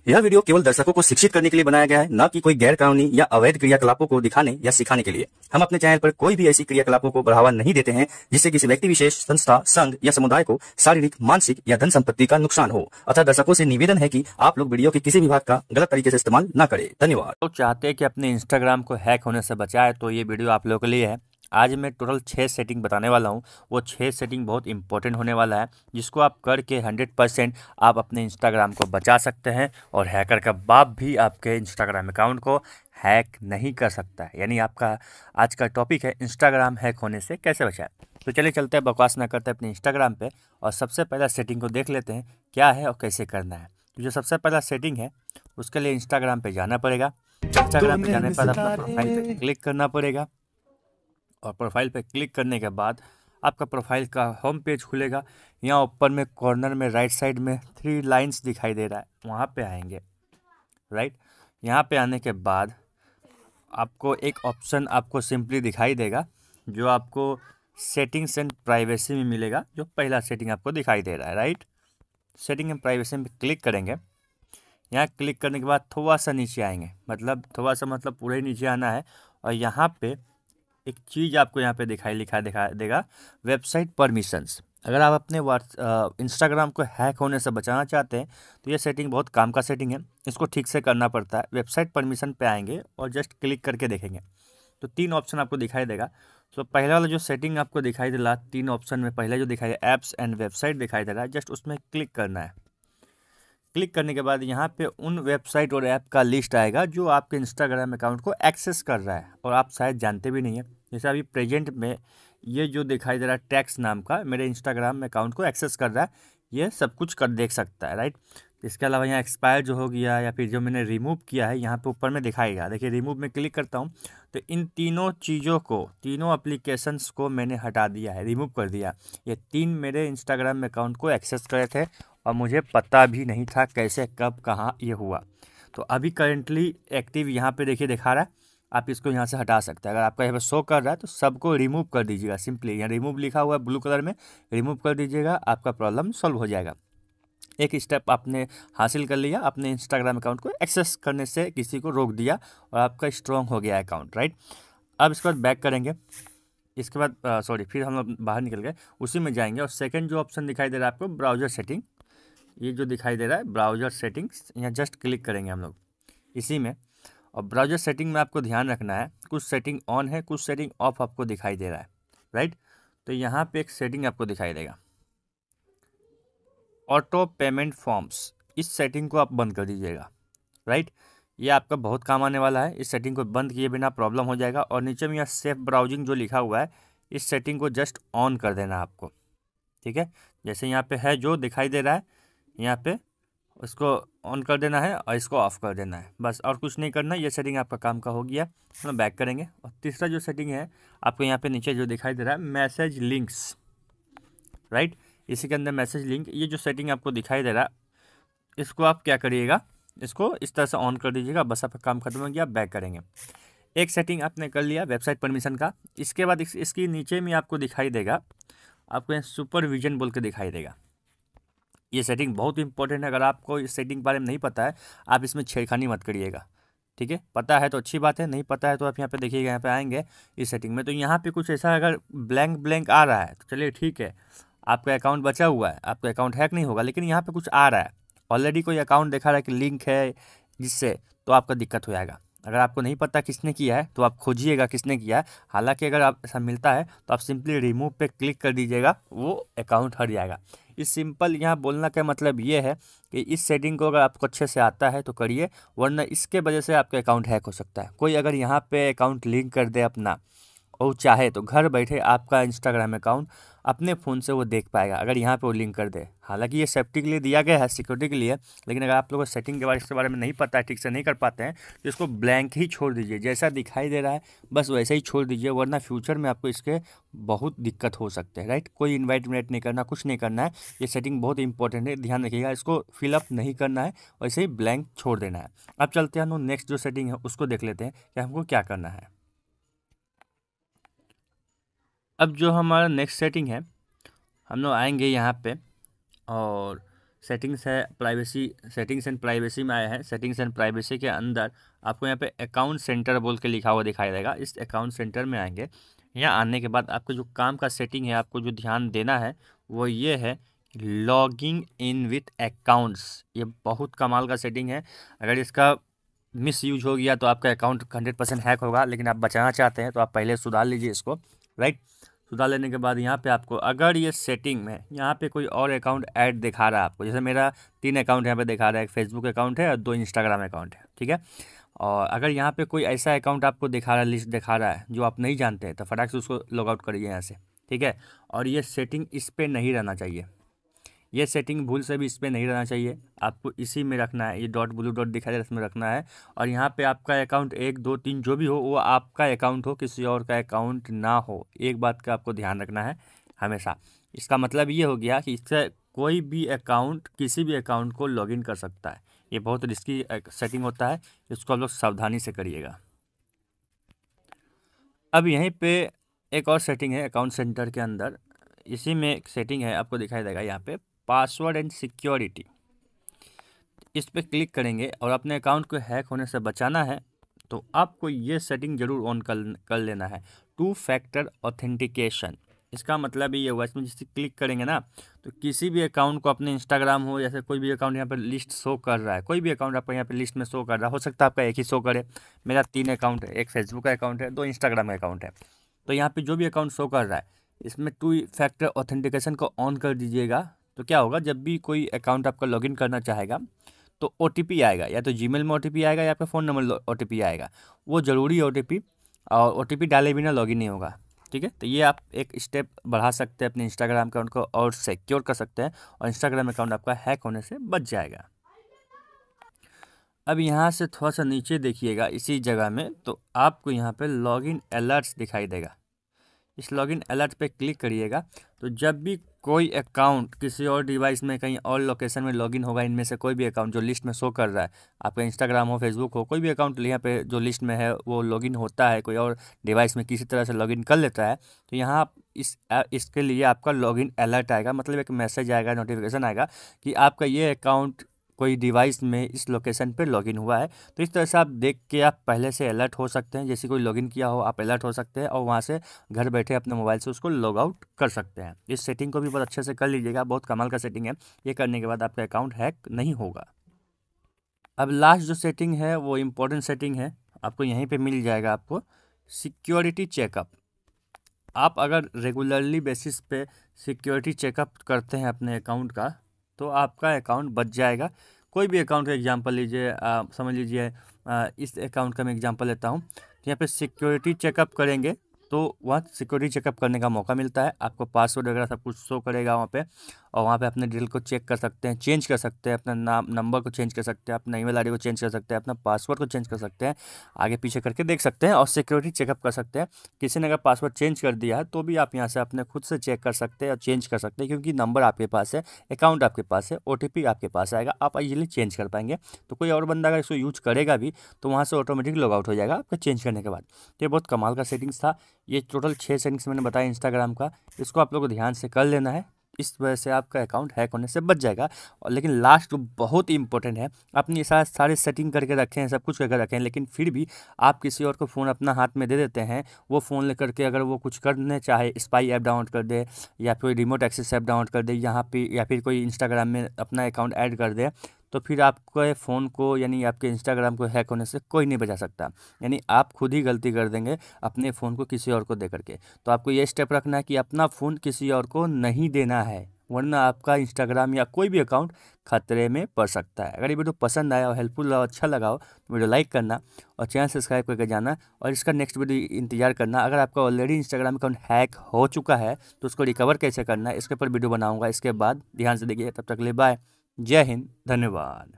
यह वीडियो केवल दर्शकों को शिक्षित करने के लिए बनाया गया है, न कि कोई गैर कानूनी या अवैध क्रियाकलापों को दिखाने या सिखाने के लिए। हम अपने चैनल पर कोई भी ऐसी क्रियाकलापों को बढ़ावा नहीं देते हैं जिससे किसी व्यक्ति विशेष, संस्था, संघ या समुदाय को शारीरिक, मानसिक या धन संपत्ति का नुकसान हो। अतः दर्शकों से निवेदन है कि आप लोग वीडियो के किसी भी भाग का गलत तरीके से इस्तेमाल न करें। धन्यवाद। तो चाहते हैं कि अपने इंस्टाग्राम को हैक होने से बचाए, तो ये वीडियो आप लोगों के लिए है। आज मैं टोटल 6 सेटिंग बताने वाला हूँ। वो 6 सेटिंग बहुत इंपॉर्टेंट होने वाला है, जिसको आप करके 100% आप अपने इंस्टाग्राम को बचा सकते हैं और हैकर का बाप भी आपके इंस्टाग्राम अकाउंट को हैक नहीं कर सकता है। यानी आपका आज का टॉपिक है इंस्टाग्राम हैक होने से कैसे बचाए। तो चलिए चलते हैं, बकवास ना करते अपने इंस्टाग्राम पे और सबसे पहला सेटिंग को देख लेते हैं क्या है और कैसे करना है। तो जो सबसे पहला सेटिंग है उसके लिए इंस्टाग्राम पे जाना पड़ेगा। इंस्टाग्राम पे जाने के बाद अपना प्रोफाइल पे क्लिक करना पड़ेगा और प्रोफाइल पे क्लिक करने के बाद आपका प्रोफाइल का होम पेज खुलेगा। यहाँ ऊपर में कॉर्नर में राइट साइड में 3 लाइंस दिखाई दे रहा है, वहाँ पे आएंगे। राइट, यहाँ पे आने के बाद आपको एक ऑप्शन आपको सिंपली दिखाई देगा जो आपको सेटिंग्स एंड प्राइवेसी में मिलेगा। जो पहला सेटिंग आपको दिखाई दे रहा है, राइट, सेटिंग एंड प्राइवेसी में क्लिक करेंगे। यहाँ क्लिक करने के बाद थोड़ा सा नीचे आएंगे, थोड़ा सा मतलब पूरे नीचे आना है और यहाँ पे एक चीज़ आपको यहाँ पे दिखा देगा, वेबसाइट परमिशंस। अगर आप अपने इंस्टाग्राम को हैक होने से बचाना चाहते हैं तो ये सेटिंग बहुत काम का सेटिंग है, इसको ठीक से करना पड़ता है। वेबसाइट परमिशन पे आएंगे और जस्ट क्लिक करके देखेंगे तो 3 ऑप्शन आपको दिखाई देगा। तो पहला वाला जो सेटिंग आपको दिखाई दे रहा 3 ऑप्शन में, पहले जो दिखाई दे ऐप्स एंड वेबसाइट दिखाई दे रहा है, जस्ट उसमें क्लिक करना है। क्लिक करने के बाद यहाँ पे उन वेबसाइट और ऐप का लिस्ट आएगा जो आपके इंस्टाग्राम अकाउंट को एक्सेस कर रहा है और आप शायद जानते भी नहीं है। जैसे अभी प्रेजेंट में ये जो दिखाई दे रहा है टैक्स नाम का, मेरे इंस्टाग्राम अकाउंट को एक्सेस कर रहा है, ये सब कुछ कर देख सकता है। राइट, इसके अलावा यहाँ एक्सपायर जो हो गया या फिर जो मैंने रिमूव किया है यहाँ पे ऊपर में दिखाएगा। देखिए रिमूव में क्लिक करता हूँ तो इन तीनों चीज़ों को, तीनों एप्लीकेशंस को मैंने हटा दिया है, रिमूव कर दिया। ये 3 मेरे इंस्टाग्राम अकाउंट को एक्सेस करे थे और मुझे पता भी नहीं था कैसे, कब, कहाँ ये हुआ। तो अभी करेंटली एक्टिव यहाँ पे देखिए दिखा रहा है, आप इसको यहाँ से हटा सकते हैं। अगर आपका यहाँ पे शो कर रहा है तो सबको रिमूव कर दीजिएगा। सिंपली यहाँ रिमूव लिखा हुआ है ब्लू कलर में, रिमूव कर दीजिएगा, आपका प्रॉब्लम सॉल्व हो जाएगा। एक स्टेप आपने हासिल कर लिया, अपने इंस्टाग्राम अकाउंट को एक्सेस करने से किसी को रोक दिया और आपका स्ट्रॉन्ग हो गया अकाउंट। राइट, अब इसके बाद बैक करेंगे। इसके बाद फिर हम लोग बाहर निकल गए, उसी में जाएंगे और सेकंड जो ऑप्शन दिखाई दे रहा है आपको ब्राउज़र सेटिंग, ये जो दिखाई दे रहा है ब्राउज़र सेटिंग्स, यहाँ जस्ट क्लिक करेंगे हम लोग इसी में। और ब्राउज़र सेटिंग में आपको ध्यान रखना है, कुछ सेटिंग ऑन है, कुछ सेटिंग ऑफ आपको दिखाई दे रहा है। राइट, तो यहाँ पे एक सेटिंग आपको दिखाई देगा ऑटो पेमेंट फॉर्म्स, इस सेटिंग को आप बंद कर दीजिएगा। राइट, ये आपका बहुत काम आने वाला है। इस सेटिंग को बंद किए बिना प्रॉब्लम हो जाएगा। और नीचे में यह सेफ ब्राउजिंग जो लिखा हुआ है, इस सेटिंग को जस्ट ऑन कर देना है आपको। ठीक है, जैसे यहाँ पे है जो दिखाई दे रहा है, यहाँ पे उसको ऑन कर देना है और इसको ऑफ कर देना है, बस और कुछ नहीं करना। ये सेटिंग आपका काम का हो गया। हम बैक करेंगे और तीसरा जो सेटिंग है आपको यहाँ पे नीचे जो दिखाई दे रहा है मैसेज लिंक्स। राइट, इसी के अंदर मैसेज लिंक, ये जो सेटिंग आपको दिखाई दे रहा है, इसको आप क्या करिएगा, इसको इस तरह से ऑन कर दीजिएगा, बस आपका काम खत्म हो गया। बैक करेंगे, एक सेटिंग आपने कर लिया वेबसाइट परमिशन का। इसके बाद इसकी नीचे में आपको दिखाई देगा, आपको यहाँ सुपरविजन बोल के दिखाई देगा। ये सेटिंग बहुत इंपॉर्टेंट है। अगर आपको इस सेटिंग के बारे में नहीं पता है, आप इसमें छेड़खानी मत करिएगा। ठीक है, पता है तो अच्छी बात है, नहीं पता है तो आप यहाँ पे देखिएगा, यहाँ पे आएंगे इस सेटिंग में तो यहाँ पे कुछ ऐसा अगर ब्लैंक आ रहा है तो चलिए ठीक है, आपका अकाउंट बचा हुआ है, आपका अकाउंट हैक नहीं होगा। लेकिन यहाँ पे कुछ आ रहा है, ऑलरेडी कोई अकाउंट दिखा रहा है कि लिंक है जिससे, तो आपका दिक्कत हो जाएगा। अगर आपको नहीं पता किसने किया है तो आप खोजिएगा किसने किया है। हालांकि अगर आप ऐसा मिलता है तो आप सिंपली रिमूव पे क्लिक कर दीजिएगा, वो अकाउंट हट जाएगा। इस सिंपल यहाँ बोलना का मतलब ये है कि इस सेटिंग को अगर आपको अच्छे से आता है तो करिए, वरना इसके वजह से आपका अकाउंट हैक हो सकता है। कोई अगर यहाँ पे अकाउंट लिंक कर दे अपना और चाहे तो घर बैठे आपका इंस्टाग्राम अकाउंट अपने फ़ोन से वो देख पाएगा, अगर यहाँ पे वो लिंक कर दे। हालांकि ये सेफ्टी के लिए दिया गया है, सिक्योरिटी के लिए, लेकिन अगर आप लोगों को सेटिंग के बारे में नहीं पता है, ठीक से नहीं कर पाते हैं, तो इसको ब्लैंक ही छोड़ दीजिए। जैसा दिखाई दे रहा है बस वैसे ही छोड़ दीजिए, वरना फ्यूचर में आपको इसके बहुत दिक्कत हो सकते हैं। राइट, कोई इन्वाइट नहीं करना, कुछ नहीं करना है। ये सेटिंग बहुत इंपॉर्टेंट है, ध्यान रखिएगा, इसको फिलअप नहीं करना है, वैसे ही ब्लैंक छोड़ देना है। अब चलते हैं हम लोग नेक्स्ट जो सेटिंग है उसको देख लेते हैं कि हमको क्या करना है। अब जो हमारा नेक्स्ट सेटिंग है, हम लोग आएंगे यहाँ पे और सेटिंग्स है प्राइवेसी, सेटिंग्स एंड प्राइवेसी में आया है। सेटिंग्स एंड प्राइवेसी के अंदर आपको यहाँ पे अकाउंट सेंटर बोल के लिखा हुआ दिखाई देगा। इस अकाउंट सेंटर में आएंगे। यहाँ आने के बाद आपको जो काम का सेटिंग है, आपको जो ध्यान देना है वो ये है, लॉगिंग इन विथ अकाउंट्स। ये बहुत कमाल का सेटिंग है। अगर इसका मिस यूज हो गया तो आपका अकाउंट 100% हैक होगा, लेकिन आप बचाना चाहते हैं तो आप पहले सुधार लीजिए इसको, राइट। सुधार लेने के बाद यहाँ पे आपको अगर ये सेटिंग में यहाँ पे कोई और अकाउंट ऐड दिखा रहा है आपको, जैसे मेरा 3 अकाउंट यहाँ पे दिखा रहा है, एक फेसबुक अकाउंट है और 2 इंस्टाग्राम अकाउंट है, ठीक है। और अगर यहाँ पे कोई ऐसा अकाउंट आपको दिखा रहा है, लिस्ट दिखा रहा है जो आप नहीं जानते हैं, तो फटाक से उसको लॉग आउट करिए यहाँ से, ठीक है। और ये सेटिंग इस पर नहीं रहना चाहिए, ये सेटिंग भूल से भी इस पर नहीं रहना चाहिए, आपको इसी में रखना है। ये डॉट ब्लू डॉट दिखाई दे रहा है, इसमें रखना है। और यहाँ पे आपका अकाउंट 1 2 3 जो भी हो वो आपका अकाउंट हो, किसी और का अकाउंट ना हो। एक बात का आपको ध्यान रखना है हमेशा। इसका मतलब ये हो गया कि इससे कोई भी अकाउंट किसी भी अकाउंट को लॉगिन कर सकता है। ये बहुत रिस्की सेटिंग होता है, इसको आप लोग सावधानी से करिएगा। अब यहीं पे एक और सेटिंग है अकाउंट सेंटर के अंदर, इसी में एक सेटिंग है, आपको दिखाई देगा यहाँ पे, पासवर्ड एंड सिक्योरिटी। इस पर क्लिक करेंगे और अपने अकाउंट को हैक होने से बचाना है तो आपको ये सेटिंग जरूर ऑन कर लेना है, 2 फैक्टर ऑथेंटिकेशन। इसका मतलब ये हुआ, इसमें जैसे क्लिक करेंगे ना तो किसी भी अकाउंट को, अपने इंस्टाग्राम हो या फिर कोई भी अकाउंट यहाँ पर लिस्ट शो कर रहा है, कोई भी अकाउंट आपका यहाँ पे लिस्ट में शो कर रहा है, हो सकता है आपका एक ही शो करे। मेरा 3 अकाउंट है, एक फेसबुक का अकाउंट है, 2 इंस्टाग्राम का अकाउंट है। तो यहाँ पे जो भी अकाउंट शो कर रहा है इसमें 2 फैक्टर ऑथेंटिकेशन को ऑन कर दीजिएगा। तो क्या होगा, जब भी कोई अकाउंट आपका लॉगिन करना चाहेगा तो OTP आएगा, या तो जीमेल में OTP आएगा या आपका फ़ोन नंबर OTP आएगा, वो ज़रूरी OTP, और OTP डाले बिना लॉगिन नहीं होगा, ठीक है। तो ये आप एक स्टेप बढ़ा सकते हैं अपने इंस्टाग्राम अकाउंट को और सिक्योर कर सकते हैं, और इंस्टाग्राम अकाउंट आपका हैक होने से बच जाएगा। अब यहाँ से थोड़ा सा नीचे देखिएगा इसी जगह में, तो आपको यहाँ पे लॉगिन अलर्ट्स दिखाई देगा। इस लॉगिन अलर्ट पे क्लिक करिएगा, तो जब भी कोई अकाउंट किसी और डिवाइस में कहीं और लोकेशन में लॉगिन होगा, इनमें से कोई भी अकाउंट जो लिस्ट में शो कर रहा है, आपका इंस्टाग्राम हो, फेसबुक हो, कोई भी अकाउंट यहाँ पे जो लिस्ट में है वो लॉगिन होता है, कोई और डिवाइस में किसी तरह से लॉगिन कर लेता है, तो यहाँ आप इसके लिए आपका लॉगिन अलर्ट आएगा, मतलब एक मैसेज आएगा, नोटिफिकेशन आएगा कि आपका ये अकाउंट कोई डिवाइस में इस लोकेशन पे लॉगिन हुआ है। तो इस तरह से आप देख के आप पहले से अलर्ट हो सकते हैं, जैसे कोई लॉगिन किया हो आप अलर्ट हो सकते हैं, और वहाँ से घर बैठे अपने मोबाइल से उसको लॉग आउट कर सकते हैं। इस सेटिंग को भी बहुत अच्छे से कर लीजिएगा, बहुत कमाल का सेटिंग है। ये करने के बाद आपका अकाउंट हैक नहीं होगा। अब लास्ट जो सेटिंग है वो इम्पोर्टेंट सेटिंग है, आपको यहीं पर मिल जाएगा, आपको सिक्योरिटी चेकअप। आप अगर रेगुलरली बेसिस पे सिक्योरिटी चेकअप करते हैं अपने अकाउंट का, तो आपका अकाउंट बच जाएगा। कोई भी अकाउंट का एग्जांपल लीजिए, समझ लीजिए इस अकाउंट का मैं एग्जांपल लेता हूँ। यहाँ पे सिक्योरिटी चेकअप करेंगे तो वहाँ सिक्योरिटी चेकअप करने का मौका मिलता है, आपको पासवर्ड वगैरह सब कुछ शो करेगा वहाँ पे, और वहाँ पे अपने डिटेल को चेक कर सकते हैं, चेंज कर सकते हैं, अपना नाम नंबर को चेंज कर सकते हैं, अपना ईमेल आईडी को चेंज कर सकते हैं, अपना पासवर्ड को चेंज कर सकते हैं, आगे पीछे करके देख सकते हैं और सिक्योरिटी चेकअप कर सकते हैं। किसी ने अगर पासवर्ड चेंज कर दिया है तो भी आप यहाँ से अपने खुद से चेक कर सकते हैं और चेंज कर सकते हैं, क्योंकि नंबर आपके पास है, अकाउंट आपके पास है, OTP आपके पास आएगा, आप इजीली चेंज कर पाएंगे। तो कोई और बंदा अगर इसको यूज करेगा भी तो वहाँ से ऑटोमेटिक लॉग आउट हो जाएगा आपका चेंज करने के बाद। ये बहुत कमाल का सेटिंग्स था। ये टोटल 6 सेटिंग्स मैंने बताया इंस्टाग्राम का, इसको आप लोगों को ध्यान से कर लेना है, इस वजह से आपका अकाउंट हैक होने से बच जाएगा। और लेकिन लास्ट जो बहुत इंपॉर्टेंट है, आपने सारे सेटिंग करके रखे हैं, सब कुछ करके रखे हैं, लेकिन फिर भी आप किसी और को फ़ोन अपना हाथ में दे देते हैं, वो फ़ोन लेकर के अगर वो कुछ करने चाहे, स्पाई ऐप डाउनलोड कर दे या फिर रिमोट एक्सेस ऐप डाउनलोड कर दे यहाँ पे, या फिर कोई इंस्टाग्राम में अपना अकाउंट ऐड कर दे, तो फिर आपके फ़ोन को यानी आपके इंस्टाग्राम को हैक होने से कोई नहीं बचा सकता। यानी आप खुद ही गलती कर देंगे अपने फ़ोन को किसी और को दे करके। तो आपको ये स्टेप रखना है कि अपना फ़ोन किसी और को नहीं देना है, वरना आपका इंस्टाग्राम या कोई भी अकाउंट खतरे में पड़ सकता है। अगर ये वीडियो पसंद आया और हेल्पफुल और अच्छा लगा हो तो वीडियो लाइक करना और चैनल सब्सक्राइब करके जाना, और इसका नेक्स्ट वीडियो इंतजार करना। अगर आपका ऑलरेडी इंस्टाग्राम अकाउंट हैक हो चुका है तो उसको रिकवर कैसे करना है इसके ऊपर वीडियो बनाऊंगा इसके बाद। ध्यान से देखिए, तब तक के लिए बाय, जय हिंद, धन्यवाद।